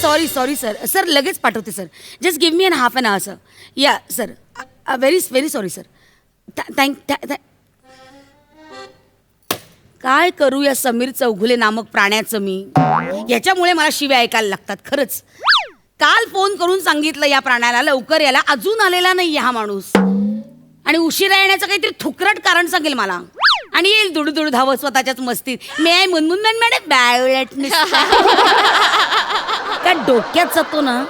Sorry sir sir लगेच पाठवते sir. Just give me an half an hour sir. या sir very sorry sir. Thank काय करू या समीर चौघुले नामक प्राण्याचं मी. याच्यामुळे मला शिव्या ऐकायला लागतात खरंच. काल फोन करून सांगितलं या प्राण्याला लवकर यायला, अजून आलेला नाही हा माणूस. आणि उशिरा येण्याचं काहीतरी थुकरट कारण सांगेल मला आणि येईल दुडू धावत स्वतःच्याच मस्तीत. मी आहे मुनमुन मॅडम बॅवलेट काय डोक्यात जातो ना.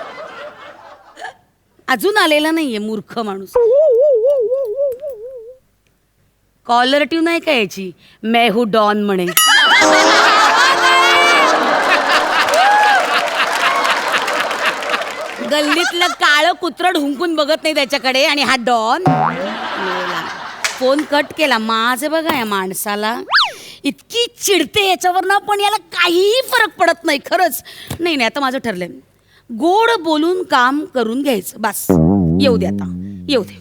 अजून आलेला नाहीये मूर्ख माणूस. कॉलर ट्यून आहे का याची, मैं हू डॉन म्हणे. गल्लीतलं काळं कुत्रड हुंकून बघत नाही त्याच्याकडे आणि हा डॉन. फोन कट केला. माझे बघा या माणसाला इतकी चिडते याच्यावर ना, पण याला काहीही फरक पडत नाही खरंच. नाही आता माझं ठरलंय, गोड बोलून काम करून घ्यायचं बस. येऊ दे आता, येऊ दे.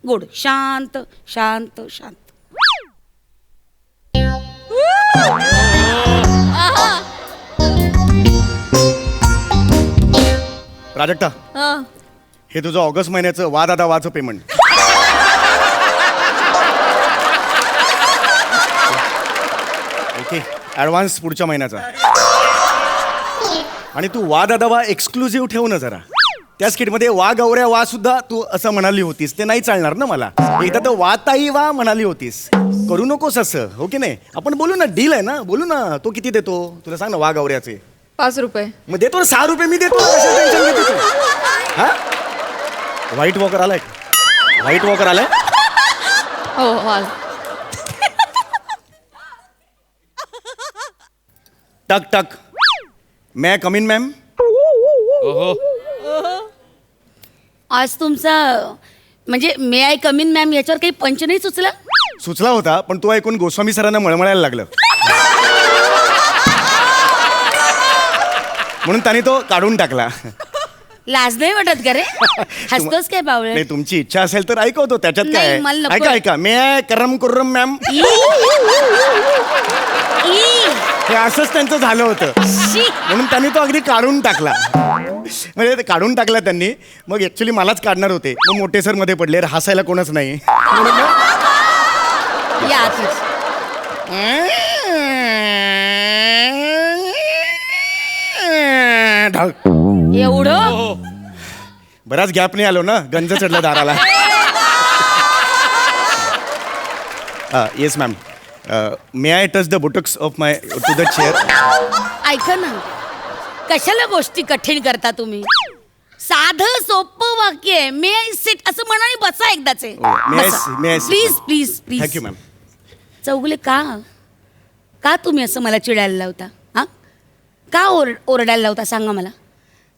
गोड शांत शांत शांत. प्राजक्ता, हे तुझं ऑगस्ट महिन्याचं वा दादा वाचं पेमेंट. ओके, ॲडव्हान्स पुढच्या महिन्याचा. आणि तू वा दादा वा एक्सक्लुझिव्ह ठेव ना जरा. त्या स्किटमध्ये वा गौऱ्या वा सुद्धा तू असं म्हणाली होतीस, ते नाही चालणार ना मला. एकदा तर वा ताई वा म्हणाली होतीस. करू नकोस असं, हो की नाही. आपण बोलू ना, डील आहे ना, बोलू ना. तो किती देतो तुला सांग ना वा गौऱ्याचे. 5 रुपये. मग देतो ना, 6 रुपये मी देतो. टेन्शन घेतो तू. हा, व्हाईट वॉकर आलाय. व्हाईट वॉकर आलाय. हो टक टक. मैं कम इन मॅम. आज तुमचा म्हणजे मे आय कम इन मॅम याच्यावर काही पंच नाही सुचला. सुचला होता, पण तो ऐकून गोस्वामी सरांना मळमळायला लागलं. म्हणून त्याने तो काढून टाकला. लाज नाही वाटत का रे. हसतोस काय बावळे. नाही, तुमची इच्छा असेल तर ऐकवतो, त्याच्यात नाही, काय. मला नको. ऐका मे आय करम कुर्रम मॅम. हे असंच त्यांचं झालं होतं, म्हणून त्यांनी तो अगदी काढून टाकला. म्हणजे ते काढून टाकला त्यांनी. मग ऍक्च्युली मलाच काढणार होते, मग मोठे सर मध्ये पडले. हसायला कोणच नाही. एवढं बराच गॅप नाही आलो ना, गंज चढला दाराला. Yes ma'am. May I touch the buttocks of my to the chair. ऐका ना, कशाला गोष्टी कठीण करता तुम्ही. साधं सोपं वाक्य आहे. मे आय सिट असं म्हणा आणि बसा एकदाचे. Please please please. Thank you ma'am. Chougule का तुम्ही असं मला चिडायला लावता. हा, का ओरडायला लावता सांगा मला.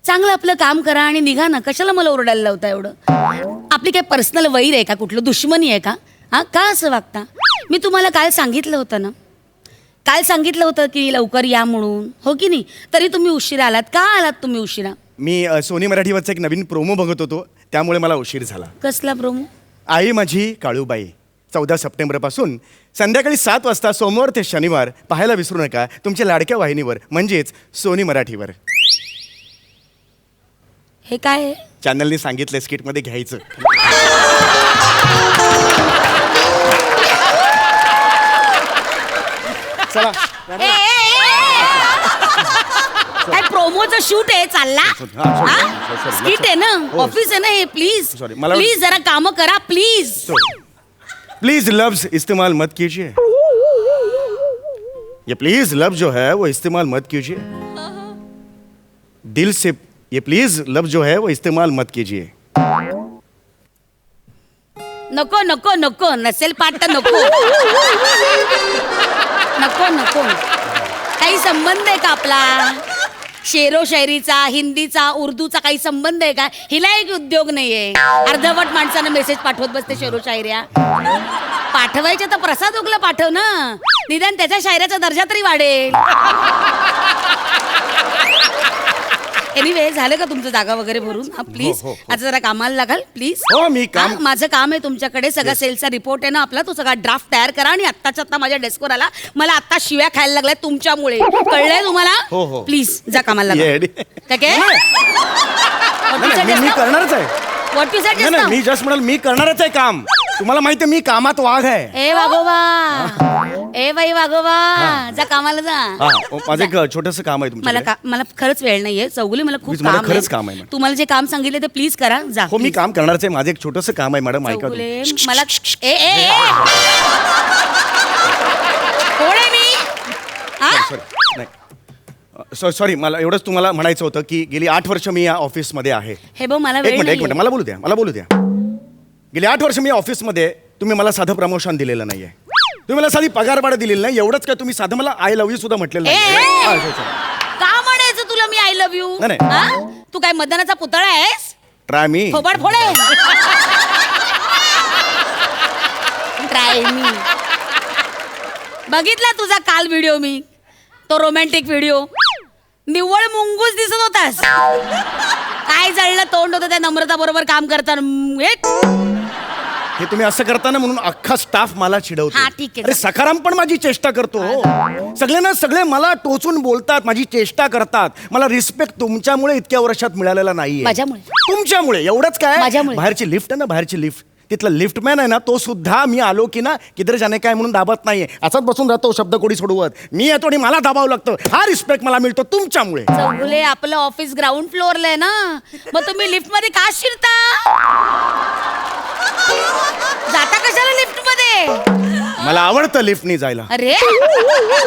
चांगलं आपलं काम करा आणि निघा ना. कशाला मला ओरडायला लावता एवढं. आपली काय पर्सनल वैर आहे का, कुठलं दुश्मनी आहे का. हा, का असं वागता. मी तुम्हाला काल सांगितलं होतं ना, काल सांगितलं होतं की लवकर या म्हणून, हो की नाही. तरी तुम्ही उशिरा आलात. का आलात तुम्ही उशिरा. मी सोनी मराठीवरचा एक नवीन प्रोमो बघत होतो, त्यामुळे मला उशीर झाला. कसला प्रोमो. आई माझी काळूबाई. 14 सप्टेंबरपासून संध्याकाळी 7 वाजता सोमवार ते शनिवार पाहायला विसरू नका तुमच्या लाडक्या वाहिनीवर, म्हणजेच सोनी मराठीवर. हे काय आहे. चॅनलने सांगितलं स्किटमध्ये घ्यायचं. चला. काय प्रोमोचं शूट आहे चालला. स्किट आहे ना, ऑफिस आहे ना हे. प्लीज प्लीज जरा काम करा प्लीज. प्लीज लफ्ज इस्तेमाल मत कीजिए. ये प्लीज लफ्ज जो है वो इस्तेमाल मत कीजिए. दिल से ये प्लीज लफ्ज जो है वो इस्तेमाल मत कीजिए. नको नको नको, नसेल पाठ तर नको. नको नको. काही संबंध आहे का आपला शेरो शायरीचा, हिंदीचा, उर्दूचा काही संबंध आहे का. हिला एक उद्योग नाहीये. अर्धवट माणसानं मेसेज पाठवत बसते शेरो शायऱ्या. पाठवायच्या तर प्रसाद उगला पाठव ना, निदान त्याच्या शायऱ्याचा दर्जा तरी वाढेल. एनिवे झालं का तुमचं जागा वगैरे भरून हा प्लीज हो, हो. आता जरा कामाला लागाल प्लीज हो, मी काम- माझं काम आहे तुमच्याकडे सगळा सेलचा रिपोर्ट आहे ना आपला तो सगळा ड्राफ्ट तयार करा आणि आत्ताच्या आत्ता माझ्या डेस्कवर आला मला आत्ता शिव्या खायला लागलाय तुमच्यामुळे कळलंय तुम्हाला हो, हो. प्लीज जा कामाला येडी. लागा काय नाही, मी करणारच आहे व्हॉट यू सेड नाही नाही मी जस्ट म्हणाल मी करणारच आहे काम तुम्हाला माहिती आहे मी कामात वाघ आहे ए वागोबा ए बाई वागोबा जा कामाला जा हा माझं एक छोटस काम आहे मला तुमच्याकडे मला खरंच वेळ नाहीये चौगुले मला खूप Please, मला काम खरंच काम आहे, मॅडम. तुम्हाला जे काम सांगितले ते प्लीज करा जा हो मी please. काम करणारच आहे माझं एक छोटस काम आहे मॅडम ऐका चौगुले तुम्ही. मला ए ए ए कोण आहे मी हा? सॉरी नाही सॉरी मला एवढंच तुम्हाला म्हणायचं होतं की गेली 8 वर्ष मी या ऑफिसमध्ये आहे हे बघ मला एक वेळ मिनिट नाहीये. मला बोलू द्या गेली 8 वर्ष मी ऑफिसमध्ये तुम्ही मला साधं प्रमोशन दिलेलं नाहीये तुम्ही मला साधी पगारवाढ दिलेली नाही एवढंच काय तुम्ही साधं मला आय लव्ह यू सुद्धा म्हटलेलं ए, नाही ए. हा, sorry. का म्हणायचं तुला मी आय लव्ह यू नाही, नाही. तू काय मतदानाचा पुतळा आहेस ट्राय मी फोबाड फोडे ट्राय मी बघितला तुझा काल व्हिडिओ मी तो रोमॅन्टिक व्हिडिओ निव्वळ मुंगूस दिसत होतास काय जळलं तोंड होतं त्या नम्रता बरोबर काम करताना हे तुम्ही असं करताना म्हणून अख्खा स्टाफ मला चिडवतो हा, ठीक आहे. अरे सखाराम पण माझी चेष्टा करतो सगळे सगळे मला टोचून बोलतात माझी चेष्टा करतात मला रिस्पेक्ट तुमच्यामुळे इतक्या वर्षात मिळालेला नाहीये माझ्यामुळे? तुमच्यामुळे एवढंच काय माझ्यामुळे? बाहेरची लिफ्ट आहे ना बाहेरची लिफ्ट तिथला लिफ्टमॅन आहे ना तो सुद्धा मी आलो की ना किधर जाणे काय म्हणून दाबत नाहीये असाच बसून राहतो शब्द कोडी सोडवत मी येतो आणि मला दाबावं लागतं हा रिस्पेक्ट मला मिळतो तुमच्यामुळे चौगुले आपलं ऑफिस ग्राउंड फ्लोअरला आहे ना मग तुम्ही लिफ्ट मध्ये का शिरता जाता कशाला लिफ्ट मध्ये मला आवडतं लिफ्टनी जायला अरे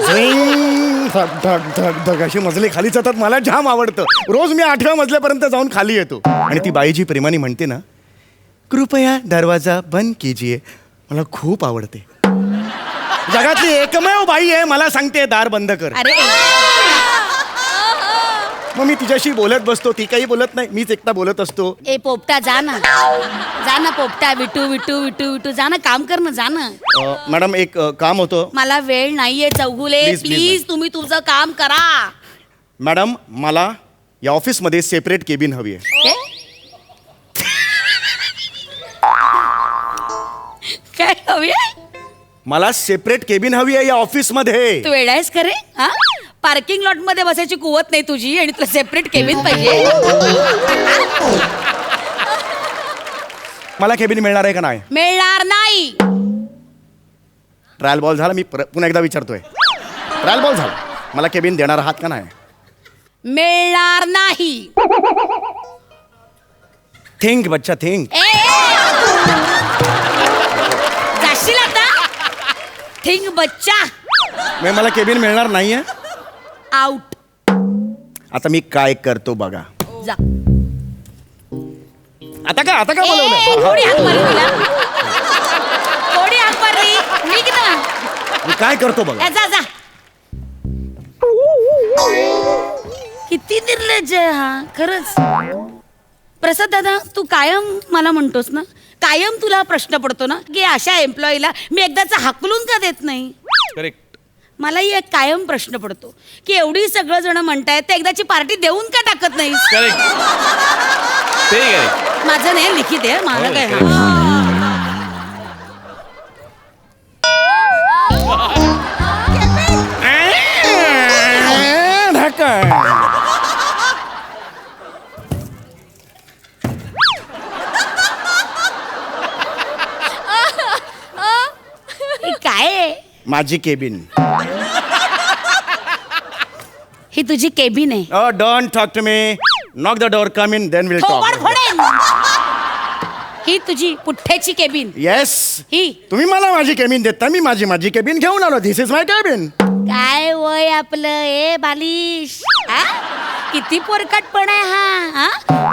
झिंग, धग धग धग धग अशी मजले खाली जातात मला जाम आवडतं रोज मी 8व्या मजल्यापर्यंत जाऊन खाली येतो आणि ती बाई जी प्रेमाने म्हणते ना कृपया दरवाजा बंद कीजिए मला खूप आवडते जगातली एकमेव बाई आहे मला सांगते दार बंद कर अरे मग मी तिच्याशी बोलत बसतो ती काही बोलत नाही मीच एकटा बोलत असतो ए पोपटा जा ना पोपटा विटू विटू विटू विटू जा ना काम कर ना जा ना मॅडम एक काम होतं मला वेळ नाहीये चौगुले Please, please, प्लीज तुम्ही तुझं काम करा मॅडम मला या ऑफिसमध्ये सेपरेट केबिन हवी आहे काय हवी मला सेपरेट केबिन हवी आहे या ऑफिसमध्ये तू वेळायस खरे हा पार्किंग लॉट मध्ये बसायची कुवत नाही तुझी आणि तुला सेपरेट केबिन पाहिजे मला केबिन मिळणार आहे का नाही मिळणार नाही ट्रायल बॉल झाला मी पुन्हा एकदा विचारतोय ट्रायल बॉल झाला मला केबिन देणार आहात का नाही मिळणार नाही थिंक बच्चा थिंक ए, जाशील आता थिंग बच्चा मी मला केबिन मिळणार नाहीये आउट आता मी काय करतो बघा जा आता का ए, बोलवलं थोडी हाक मारली तुला थोडी हाक मारली मी किती मी काय करतो बघा जा जा किती निर्लज्ज आहे हा खरंच प्रसाद दादा तू कायम मला म्हणतोस ना कायम तुला प्रश्न पडतो ना की अशा एम्प्लॉईला मी एकदाचा हाकलून का देत नाही करेक्ट मलाही एक कायम प्रश्न पडतो की एवढी सगळं जण म्हणतायत तर एकदाची पार्टी देऊन का टाकत नाहीस माझं नाही लिखित आहे मला काय हे काय आहे माझी केबिन ही तुझी केबिन आहे don't talk to me knock the door come in then will थोबाड टॉक फोडेन. ही तुझी पुठ्ठ्याची केबिन येस ही तुम्ही मला माझी केबिन देता मी माझी केबिन घेऊन आलो दिस इज माय केबिन काय वय आपलं ए बालिश हा? किती पोरकटपण आहे हा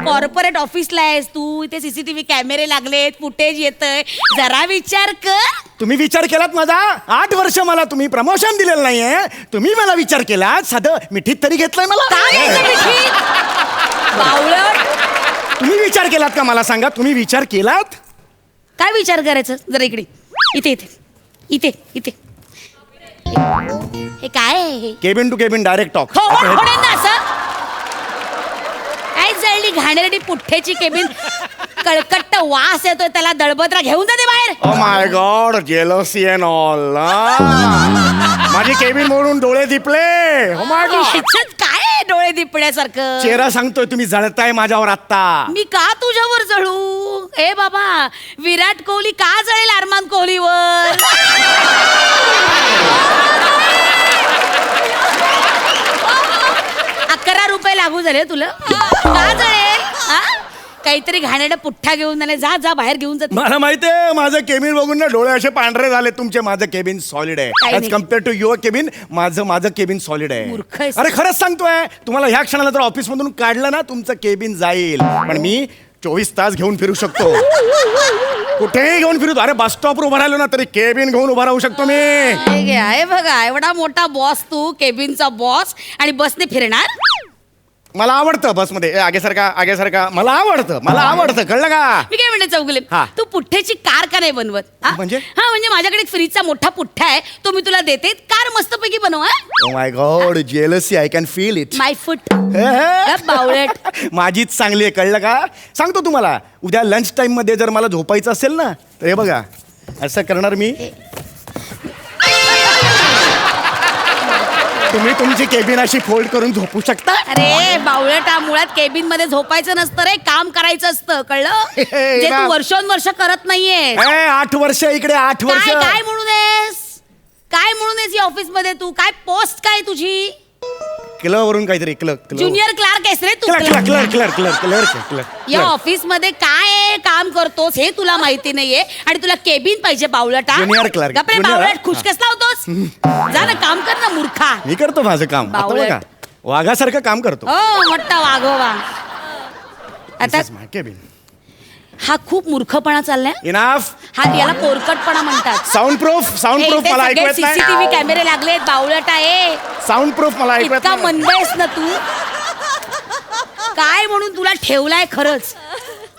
कॉर्पोरेट ऑफिसला आहेस तू इथे सीसीटीव्ही कॅमेरे लागलेत फुटेज येतंय जरा विचार कर तुम्ही विचार केलात माझा 8 वर्ष मला तुम्ही प्रमोशन दिलेलं नाहीये तुम्ही मला विचार केलात साधं मिठीत तरी घेतलंय मला काय घ्यायचं मिठीत? बावळट तुम्ही विचार केलात का मला सांगा तुम्ही विचार केलात काय विचार करायचं जरा इकडे इथे इथे इथे इथे हे काय आहे हे cabin to cabin direct talk थोबाड फोडेन ना असं घाणेरडी पुठ्ठ्याची केबिन, कळकट्ट वास येतोय त्याला, दळबद्रा घेऊन जाते बाहेर. ओ my God, jealousy and all. माझी केबिन मोडून डोळे दिपले. ओ माय गॉड. ह्याच्यात काय आहे डोळे दिपण्यासारखं? चेहरा सांगतोय तुम्ही जळताय माझ्यावर आत्ता. मी का तुझ्यावर जळू? ए बाबा, विराट कोहली का जळेल अरमान कोहलीवर? 11 रुपये लागू झाले तुला, का जळेल? हा? काहीतरी घाणेरडा पुठ्ठा घेऊन जाणे, जा जा बाहेर घेऊन जा. मला माहितीये माझं केबिन बघून ना डोळे असे पांढरे झाले तुमचे. माझं केबिन सॉलिड आहे काही ऍज नाही. Compare to your cabin. माझं केबिन सॉलिड मूर्ख आहे. आहेस. अरे खरंच सांगतोय तुम्हाला, ह्या क्षणाला जर ऑफिस मधून काढलं ना तुमचं केबिन जाईल, पण मी 24 तास घेऊन फिरू शकतो. कुठेही घेऊन फिरू. अरे बस स्टॉपवर उभा राहिलो ना तरी केबिन घेऊन उभा राहू शकतो मी. आहे बघा, एवढा मोठा बॉस तू, केबिनचा बॉस, आणि बसने फिरणार. मला आवडतं बसमध्ये. आगे सारखा मला आवडतं कळलं का? मी काय म्हणते चौगुले, हा. तू पुठ्ठ्याची कार का नाही बनवत? हा? म्हणजे? हा, म्हणजे माझ्याकडे एक फ्रीजचा मोठा पुठ्ठा आहे, तो मी तुला देते, कार मस्तपैकी बनव. Oh my God, jealousy, I can feel it. My foot बावळट. माझीच चांगली आहे कळलं का? सांगतो तुम्हाला, उद्या लंच टाइम मध्ये जर मला झोपायचं असेल ना तर हे बघा, असं करणार मी. तुम्ही तुमची केबिन अशी फोल्ड करून झोपू शकता. अरे बावळटा, मुळात केबिन मध्ये झोपायचं नसतं रे, काम करायचं असतं, कळलं? जे तू वर्षोनवर्ष करत नाहीये. 8 वर्ष इकडे, 8 वर्ष. काय काय म्हणून आहेस? काय म्हणून आहेस या ऑफिस मध्ये तू? काय पोस्ट काय तुझी? क्लवरून काहीतरी ज्युनियर क्लार्क आहेस रे तू. क्लर्क. या ऑफिस मध्ये काय काम करतोस हे तुला माहिती नाहीये, आणि तुला केबिन पाहिजे बावळटा. Junior clerk. गप्रे Junior, बावळट, हा. खुशकस लावतोस. जा ना, काम कर ना मूर्खा. मी करतो माझं काम. आता बावळट. बघा, वाघासारखं काम करतो. हो, मोठा वाघोवा. आता केबिन. हा खूप मूर्खपणा चाललाय. इनाफ. हा, याला पोरकटपणा म्हणतात. साऊंड प्रूफ मला ऐकू येत नाही. सीसीटीव्ही कॅमेरे लागलेत बावळट आहे. साऊंड प्रूफ मला ऐकू येत इतका नाही. मंद आहेस ना तू. काय म्हणून तुला ठेवलाय खरंच.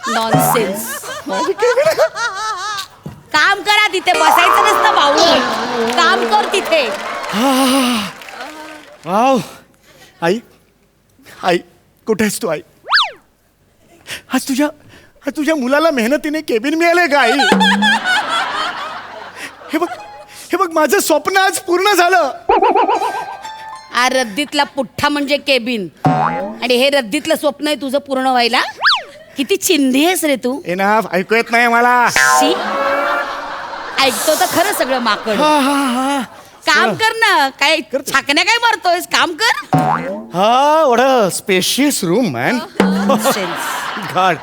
नॉनसेन्स. काम करा, तिथे बसायचं नसतं बावळट. काम कर तिथे. वाव. आई कुठे आहेस तू? आई, आज तुझ्या मुलाला मेहनतीने केबिन मिळाले का? आई, हे बघ माझं स्वप्न आज पूर्ण झालं. हा रद्दीतला पुठ्ठा म्हणजे केबिन, आणि हे रद्दीतलं स्वप्न आहे तुझं पूर्ण व्हायला. किती चिंधी आहेस रे तू. इनाफ. ऐकू येत नाही मला. शी. ऐकतो तर खरं सगळं माकड. काम कर ना, काय छाकण्या काय मारतोयस? काम कर. हा, what a spacious room man. God.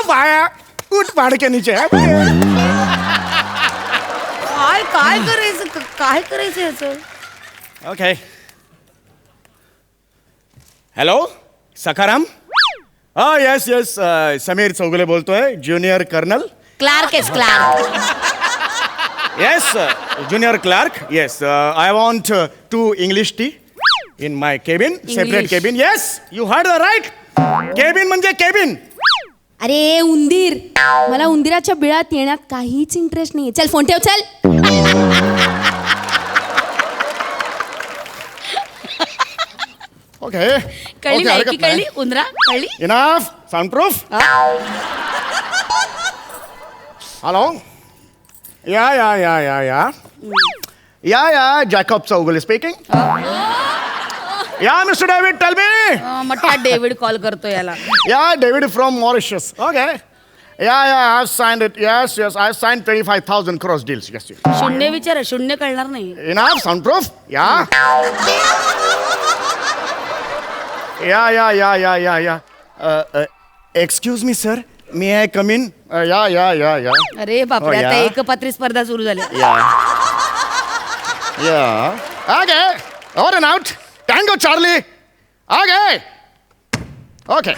बाया उठ पाड़ के नीचे. काय करायचं याचं? Okay. Hello Sakharam. Yes Sameer Chougule बोलतोय, ज्युनियर कर्नल. क्लार्क आहेस, clerk. Yes, junior clerk. Yes, I want 2 English tea in my cabin, separate English. Cabin. Yes, you heard the right. Cabin म्हणजे केबिन. अरे उंदीर, मला उंदिराच्या बिळात येण्यात काहीच इंटरेस्ट नाहीये. चल फोन ठेव, चल. ओके. कळली नाही की कळली? उंदरा कळली? इनफ. Sound proof. हॅलो. या जॅकॉब चौगुले स्पीकिंग. या मिस्टर डेव्हिड, टेल मी. मोठा डेव्हिड कॉल करतो याला. Yeah, David from Mauritius. Okay. Yeah, I've signed it. Yes, I've signed 25,000 cross deals. Yes. शून्य विचार, शून्य कळणार नाही. Enough, soundproof? Yeah. Yeah. Excuse me, sir. May I come in? Yeah. अरे बापरे, Oh, आता yeah. एकपात्री स्पर्धा सुरू झाल्या. Yeah. Okay. Over and out. Tango, Charlie. Okay. Okay.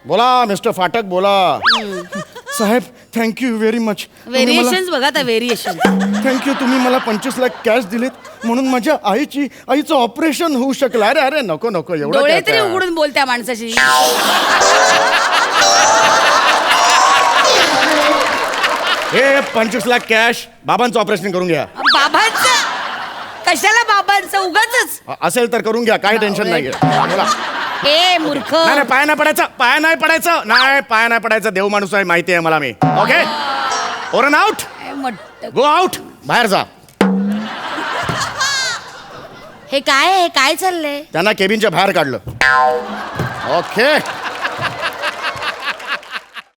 बोला मिस्टर फाटक, बोला. साहेब, थँक्यू व्हेरी मच. व्हेरिएशन बघा आता, व्हेरिएशन. थँक्यू, तुम्ही मला 25 लाख कॅश दिलेत म्हणून माझ्या आईचं ऑपरेशन होऊ शकलं. अरे नको एवढं डोळे काय तरी आता? उघडून बोल त्या माणसाशी. हे 25 लाख कॅश बाबांचं ऑपरेशन करून घ्या. बाबांचं कशाला बाबांचं उगाच असेल तर करून घ्या, काही टेन्शन नाही. बोला. ए मूर्ख नाही नाही, पाय नाही पडायचं, पाय नाही पडायचं, नाही पाय नाही पडायचं. देव माणूस आहे, माहिती आहे मला. मी okay. Oran out, go out, बाहेर जा. हे काय आहे? काय चाललंय? त्यांना केबिनच्या बाहेर काढलं. ओके.